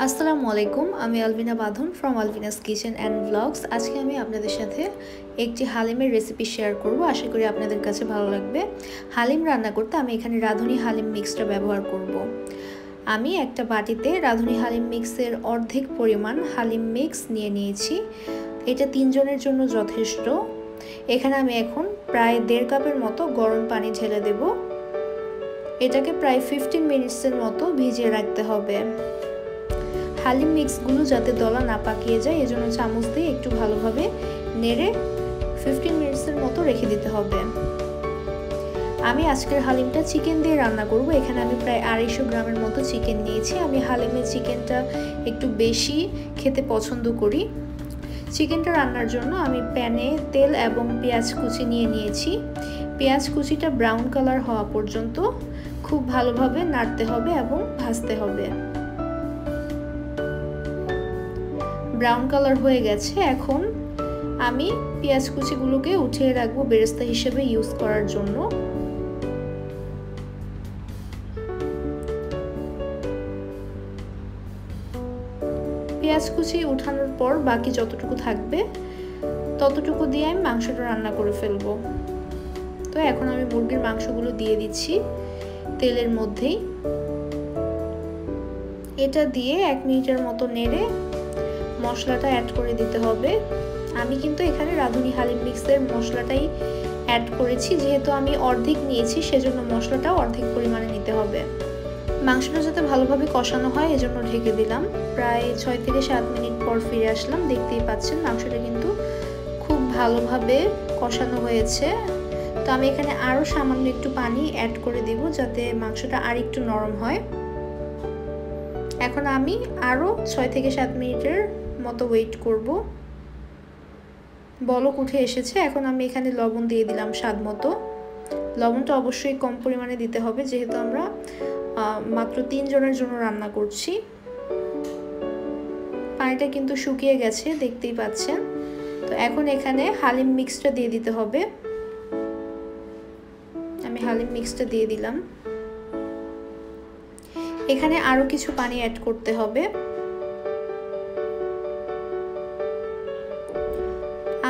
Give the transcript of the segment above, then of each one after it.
আসসালামু আলাইকুম, আমি আলভিনা বাঁধন ফ্রম আলভিনাস কিচেন অ্যান্ড ব্লগস। আজকে আমি আপনাদের সাথে একটি হালিমের রেসিপি শেয়ার করব। আশা করি আপনাদের কাছে ভালো লাগবে। হালিম রান্না করতে আমি এখানে রাঁধুনি হালিম মিক্সটা ব্যবহার করব। আমি একটা বাটিতে রাঁধুনি হালিম মিক্সের অর্ধেক পরিমাণ হালিম মিক্স নিয়ে নিয়েছি। এটা 3 জনের জন্য যথেষ্ট। এখানে আমি এখন প্রায় 1.5 কাপের মতো গরম পানি ঢেলে দেব। এটাকে প্রায় 15 মিনিটসের মতো ভিজিয়ে রাখতে হবে। হালিম মিক্সগুলো যাতে দলা না পাকিয়ে যায় এজন্য চামচ দিয়ে একটু ভালোভাবে নেড়ে 15 মিনিটসের মতো রেখে দিতে হবে। আমি আজকের হালিমটা চিকেন দিয়ে রান্না করব। এখানে আমি প্রায় 250 গ্রামের মতো চিকেন নিয়েছি। আমি হালিমের চিকেনটা একটু বেশি খেতে পছন্দ করি। চিকেনটা রান্নার জন্য আমি প্যানে তেল এবং পেঁয়াজ কুচি নিয়ে নিয়েছি। পেঁয়াজ কুচিটা ব্রাউন কালার হওয়া পর্যন্ত খুব ভালোভাবে নাড়তে হবে এবং ভাজতে হবে। ব্রাউন কালার হয়ে গেছে। এখন আমি পেঁয়াজ কুচিগুলোকে উঠিয়ে রাখবো বেরেস্তা হিসেবে ইউজ করার জন্য। পেঁয়াজ কুচি উঠানোর পর বাকি যতটুকু থাকবে ততটুকু দিয়ে আমি মাংসটা রান্না করে ফেলবো। তো এখন আমি মুরগির মাংসগুলো দিয়ে দিচ্ছি তেলের মধ্যেই। এটা দিয়ে 1 মিনিটের মতো নেড়ে মশলাটা অ্যাড করে দিতে হবে। আমি কিন্তু এখানে রাঁধুনি হালিম মিক্সের মশলাটাই অ্যাড করেছি, যেহেতু আমি অর্ধেক নিয়েছি সেজন্য মশলাটাও অর্ধেক পরিমাণে নিতে হবে। মাংসটা যাতে ভালোভাবে কষানো হয় এজন্য ঢেকে দিলাম। প্রায় 6 থেকে 7 মিনিট পর ফিরে আসলাম। দেখতেই পাচ্ছেন মাংসটা কিন্তু খুব ভালোভাবে কষানো হয়েছে। তো আমি এখানে আরও সামান্য একটু পানি অ্যাড করে দিব যাতে মাংসটা আর একটু নরম হয়। এখন আমি আরও 6 থেকে 7 মিনিটের মতো ওয়েট করব। বলক উঠে এসেছে। এখন আমি এখানে লবণ দিয়ে দিলাম স্বাদ মতো। লবণটা অবশ্যই কম পরিমাণে দিতে হবে যেহেতু আমরা মাত্র 3 জনের জন্য রান্না করছি। পানিটা কিন্তু শুকিয়ে গেছে, দেখতেই পাচ্ছেন। তো এখন এখানে হালিম মিক্সটা দিয়ে দিতে হবে। আমি হালিম মিক্সটা দিয়ে দিলাম। এখানে আরো কিছু পানি অ্যাড করতে হবে।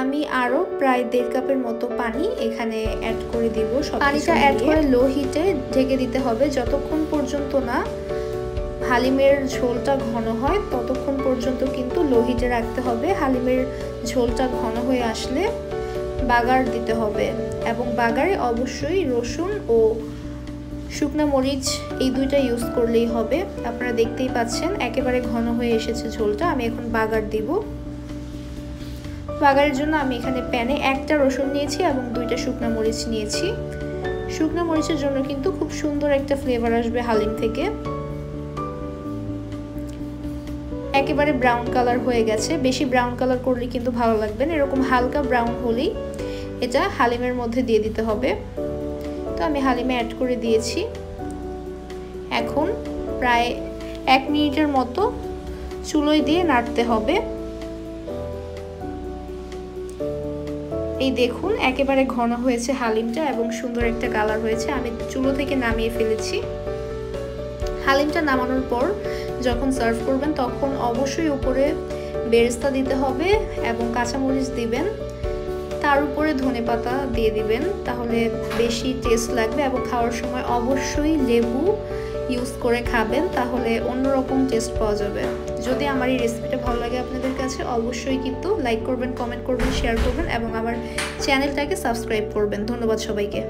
আমি আরো প্রায় 1.5 কাপের মতো পানি এখানে অ্যাড করে দিব। পানিটা অ্যাড করে লো হিটে ঢেকে দিতে হবে যতক্ষণ পর্যন্ত না হালিমের ঝোলটা ঘন হয় ততক্ষণ পর্যন্ত কিন্তু লো হিটে রাখতে হবে। হালিমের ঝোলটা ঘন হয়ে আসলে বাগার দিতে হবে এবং বাগারে অবশ্যই রসুন ও শুকনা মরিচ এই দুইটা ইউজ করলেই হবে। আপনারা দেখতেই পাচ্ছেন একেবারে ঘন হয়ে এসেছে ঝোলটা। আমি এখন বাগার দিব। বাগারের জন্য আমি এখানে প্যানে 1টা রসুন নিয়েছি এবং 2টা শুকনা মরিচ নিয়েছি। শুকনা মরিচের জন্য কিন্তু খুব সুন্দর একটা ফ্লেভার আসবে হালিম থেকে। একেবারে ব্রাউন কালার হয়ে গেছে। বেশি ব্রাউন কালার করলে কিন্তু ভালো লাগবে না। এরকম হালকা ব্রাউন হলেই এটা হালিমের মধ্যে দিয়ে দিতে হবে। তো আমি হালিমে অ্যাড করে দিয়েছি। এখন প্রায় 1 মিনিটের মতো চুলোয় দিয়ে নাড়তে হবে। এই দেখুন একেবারে ঘন হয়েছে হালিমটা এবং সুন্দর একটা কালার হয়েছে। আমি চুলো থেকে নামিয়ে ফেলেছি। হালিমটা নামানোর পর যখন সার্ভ করবেন তখন অবশ্যই উপরে বেরেস্তা দিতে হবে এবং কাঁচামরিচ দিবেন। তার উপরে ধনেপাতা দিয়ে দিবেন, তাহলে বেশি টেস্ট লাগবে। এবং খাওয়ার সময় অবশ্যই লেবু ইউজ করে খাবেন, তাহলে অন্যরকম টেস্ট পাওয়া যাবে। যদি আমার এই রেসিপিটা ভালো লাগে আপনাদের কাছে অবশ্যই কিন্তু লাইক করবেন, কমেন্ট করবেন, শেয়ার করবেন এবং আমার চ্যানেলটাকে সাবস্ক্রাইব করবেন। ধন্যবাদ সবাইকে।